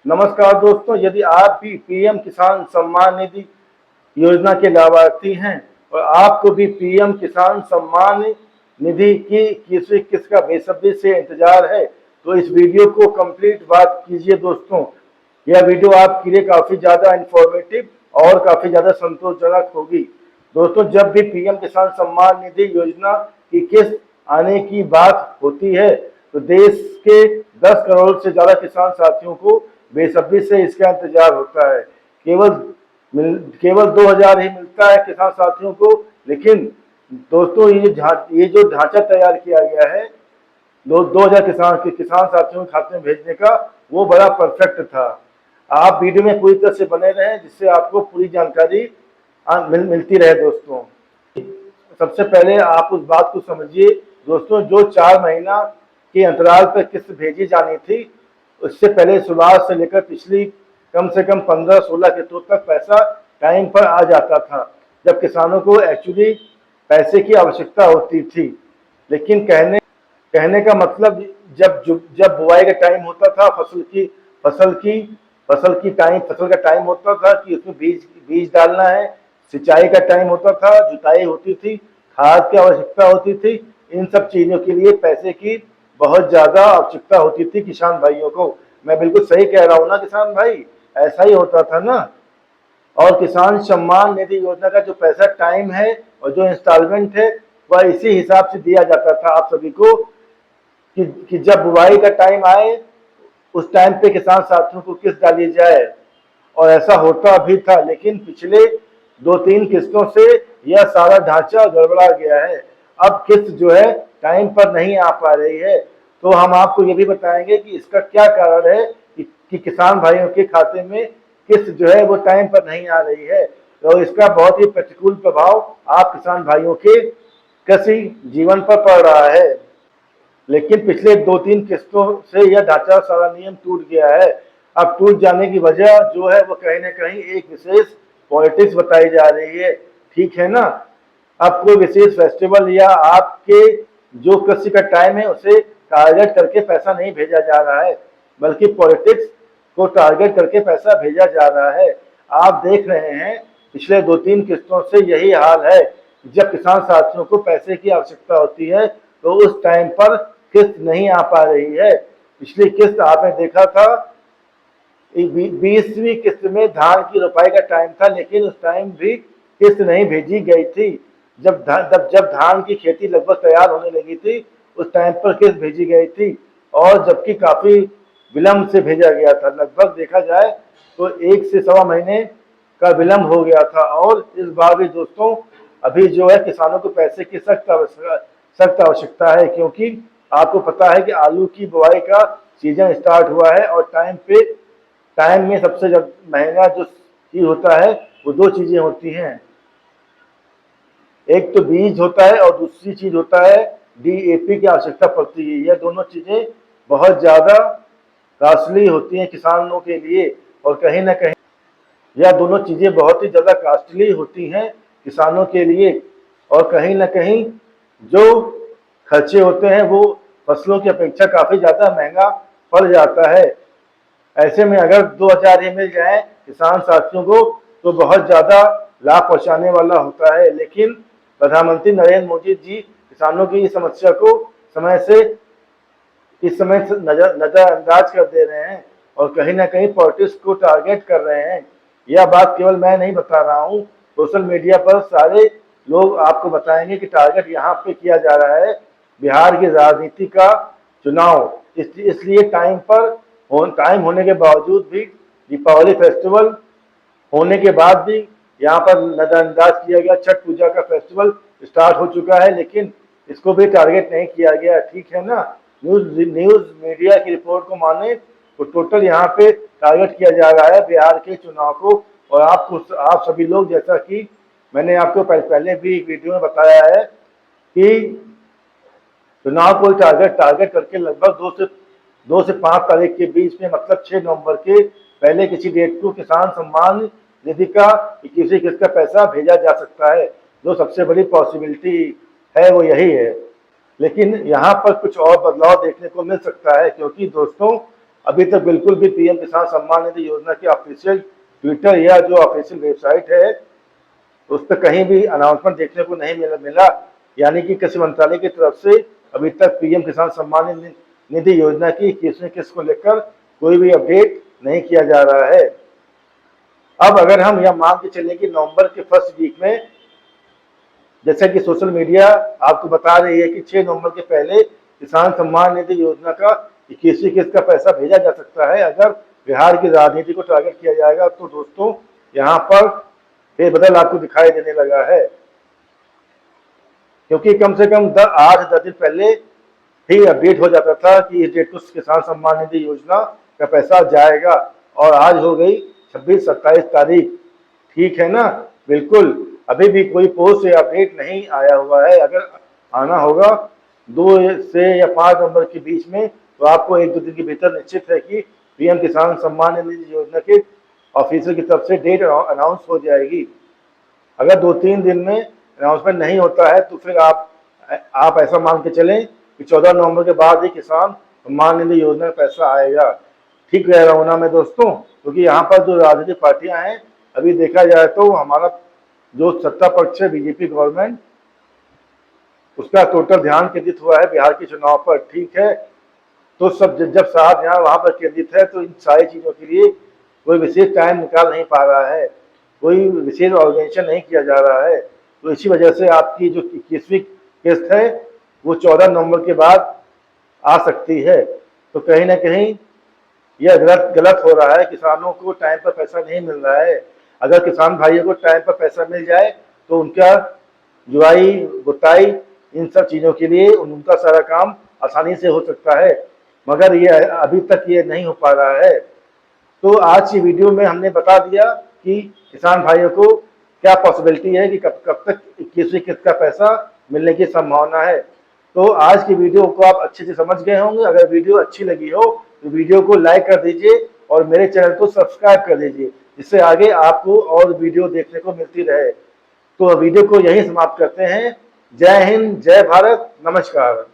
नमस्कार दोस्तों, यदि आप भी पीएम किसान सम्मान निधि योजना के लाभार्थी हैं और आपको भी पीएम किसान सम्मान निधि की किसी किस्त का बेसब्री से इंतजार है तो इस वीडियो को कंप्लीट बात कीजिए दोस्तों। यह वीडियो आपके लिए काफी ज्यादा इंफॉर्मेटिव और काफी ज्यादा संतोषजनक होगी। दोस्तों, जब भी पीएम किसान सम्मान निधि योजना की किस्त आने की बात होती है तो देश के 10 करोड़ से ज्यादा किसान साथियों को बेसब्री से इसका इंतजार होता है। केवल 2000 ही मिलता है किसान साथियों को, लेकिन दोस्तों ये जो ढांचा तैयार किया गया है 2000 किसान साथियों के खाते में भेजने का, वो बड़ा परफेक्ट था। आप वीडियो में पूरी तरह से बने रहें जिससे आपको पूरी जानकारी मिलती रहे दोस्तों। सबसे पहले आप उस बात को समझिए दोस्तों, जो 4 महीना के अंतराल पर किस्त भेजी जानी थी, उससे पहले शुरुआत से लेकर पिछली कम से कम 15-16 किस्तों तक पैसा टाइम पर आ जाता था, जब किसानों को एक्चुअली पैसे की आवश्यकता होती थी। लेकिन कहने का मतलब, जब बुआई का टाइम होता था, फसल का टाइम होता था कि उसमें बीज डालना है, सिंचाई का टाइम होता था, जुताई होती थी, खाद की आवश्यकता होती थी, इन सब चीजों के लिए पैसे की बहुत ज्यादा आवश्यकता होती थी किसान भाइयों को। मैं बिल्कुल सही कह रहा हूँ ना किसान भाई? ऐसा ही होता था ना। और किसान सम्मान निधि योजना का जो पैसा टाइम है और जो इंस्टॉलमेंट है, वह इसी हिसाब से दिया जाता था आप सभी को कि जब बुआई का टाइम आए उस टाइम पे किसान साथियों को किस्त डाली जाए। और ऐसा होता भी था, लेकिन पिछले 2-3 किस्तों से यह सारा ढांचा गड़बड़ा गया है। अब किस्त जो है टाइम पर नहीं आ पा रही है, तो हम आपको ये भी बताएंगे कि इसका क्या कारण है कि किसान भाइयों के खाते में किस्त जो है वो टाइम पर नहीं आ रही है। तो इसका बहुत ही प्रतिकूल प्रभाव आप किसान भाइयों के कृषि जीवन पर पड़ रहा है। लेकिन पिछले 2-3 किस्तों से यह ढांचा सारा नियम टूट गया है। अब टूट जाने की वजह जो है वो कहीं ना कहीं एक विशेष पॉलिटिक्स बताई जा रही है, ठीक है ना। अब कोई विशेष फेस्टिवल या आपके जो कृषि का टाइम है उसे टारगेट करके पैसा नहीं भेजा जा रहा है, बल्कि पॉलिटिक्स को टारगेट करके पैसा भेजा जा रहा है। आप देख रहे हैं पिछले 2-3 किस्तों से यही हाल है। जब किसान साथियों को पैसे की आवश्यकता होती है तो उस टाइम पर किस्त नहीं आ पा रही है। पिछली किस्त आपने देखा था, 20वीं किस्त में धान की रोपाई का टाइम था, लेकिन उस टाइम भी किस्त नहीं भेजी गई थी। जब धान की खेती लगभग तैयार होने लगी थी, उस टाइम पर किस्त भेजी गई थी, और जबकि काफी विलंब से भेजा गया था। लगभग देखा जाए तो 1 से सवा महीने का विलंब हो गया था। और इस बार भी दोस्तों अभी जो है किसानों को पैसे की सख्त आवश्यकता है, क्योंकि आपको पता है कि आलू की बुआई का सीजन स्टार्ट हुआ है और टाइम में सबसे महंगा जो चीज होता है वो 2 चीजें होती हैं। एक तो बीज होता है और दूसरी चीज होता है डीएपी की आवश्यकता पड़ती है। यह दोनों चीजें बहुत ज्यादा कॉस्टली होती हैं किसानों के लिए, और कहीं ना कहीं यह दोनों चीजें बहुत ही ज्यादा कॉस्टली होती हैं किसानों के लिए। और कहीं ना कहीं जो खर्चे होते हैं वो फसलों की अपेक्षा काफी ज्यादा महंगा पड़ जाता है। ऐसे में अगर 2000 ही मिल जाए किसान साथियों को तो बहुत ज्यादा लाभ पहुंचाने वाला होता है। लेकिन प्रधानमंत्री नरेंद्र मोदी जी किसानों की इस समस्या को इस समय नजरअंदाज कर दे रहे हैं और कहीं ना कहीं पॉलिटिक्स को टारगेट कर रहे हैं। यह बात केवल मैं नहीं बता रहा हूँ, सोशल मीडिया पर सारे लोग आपको बताएंगे कि टारगेट यहाँ पे किया जा रहा है बिहार की राजनीति का चुनाव। इसलिए टाइम होने के बावजूद भी, दीपावली फेस्टिवल होने के बाद भी यहाँ पर नजरअंदाज किया गया। छठ पूजा का फेस्टिवल स्टार्ट हो चुका है, लेकिन इसको भी टारगेट नहीं किया गया, ठीक है ना। न्यूज मीडिया की रिपोर्ट को माने तो टोटल यहाँ पे टारगेट किया जा रहा है बिहार के चुनाव को। और आप सभी लोग, जैसा कि मैंने आपको पहले भी एक वीडियो में बताया है कि चुनाव को टारगेट करके लगभग 2 से 5 तारीख के बीच में, मतलब 6 नवंबर के पहले किसी डेट को किसान सम्मान निधि का 21वीं किस्त का पैसा भेजा जा सकता है। जो सबसे बड़ी पॉसिबिलिटी है वो यही है। लेकिन यहाँ पर कुछ और बदलाव देखने को मिल सकता है, क्योंकि दोस्तों अभी तक बिल्कुल भी पीएम किसान सम्मान निधि योजना की ऑफिशियल ट्विटर या जो ऑफिशियल वेबसाइट है उस पर कहीं भी अनाउंसमेंट देखने को नहीं मिला। यानी कि कृषि मंत्रालय की तरफ से अभी तक पीएम किसान सम्मान निधि योजना की 21वीं किस्त को लेकर कोई भी अपडेट नहीं किया जा रहा है। अब अगर हम यह मान के चलें कि नवंबर के फर्स्ट वीक में, जैसे कि सोशल मीडिया आपको बता रही है कि 6 नवंबर के पहले किसान सम्मान निधि योजना का 21वीं किस्त का पैसा भेजा जा सकता है। अगर बिहार की राजनीति को टारगेट किया जाएगा तो दोस्तों यहाँ पर फेरबदल आपको दिखाई देने लगा है, क्योंकि कम से कम 8-10 दिन पहले ही अपडेट हो जाता था कि इस डेट को किसान सम्मान निधि योजना का पैसा जाएगा, और आज हो गई 26-27 तारीख। ठीक है ना? बिल्कुल अभी भी कोई पोस्ट या अपडेट नहीं आया हुआ है। अगर आना होगा 2 से या 5 नवंबर के बीच में, तो आपको 1-2 दिन के भीतर निश्चित है कि पीएम किसान सम्मान निधि योजना के ऑफिसर की तरफ से डेट अनाउंस हो जाएगी। अगर 2-3 दिन में अनाउंसमेंट नहीं होता है तो फिर आप ऐसा मान के चलें कि 14 नवंबर के बाद ही किसान सम्मान निधि योजना का पैसा आएगा। ठीक रह रहा हूँ ना मैं दोस्तों? क्योंकि यहाँ पर जो राजनीतिक पार्टियां हैं, अभी देखा जाए तो हमारा जो सत्ता पक्ष है बीजेपी गवर्नमेंट, उसका टोटल ध्यान केंद्रित हुआ है बिहार के चुनाव पर। ठीक है, तो सब जब सारा ध्यान वहां पर केंद्रित है तो इन सारी चीजों के लिए कोई विशेष टाइम निकाल नहीं पा रहा है, कोई विशेष ऑर्गेनाइजेशन नहीं किया जा रहा है। तो इसी वजह से आपकी जो 21वीं किस्त है वो 14 नवंबर के बाद आ सकती है। तो कहीं ना कहीं यह गलत हो रहा है, किसानों को टाइम पर पैसा नहीं मिल रहा है। अगर किसान भाइयों को टाइम पर पैसा मिल जाए तो उनका जुआई गुताई इन सब चीज़ों के लिए उनका सारा काम आसानी से हो सकता है, मगर ये अभी तक ये नहीं हो पा रहा है। तो आज की वीडियो में हमने बता दिया कि किसान भाइयों को क्या पॉसिबिलिटी है कि कब तक 21वीं किस्त का पैसा मिलने की संभावना है। तो आज की वीडियो को आप अच्छे से समझ गए होंगे। अगर वीडियो अच्छी लगी हो तो वीडियो को लाइक कर दीजिए और मेरे चैनल को सब्सक्राइब कर दीजिए, जिससे आगे आपको और वीडियो देखने को मिलती रहे। तो वीडियो को यहीं समाप्त करते हैं। जय हिंद, जय भारत, नमस्कार।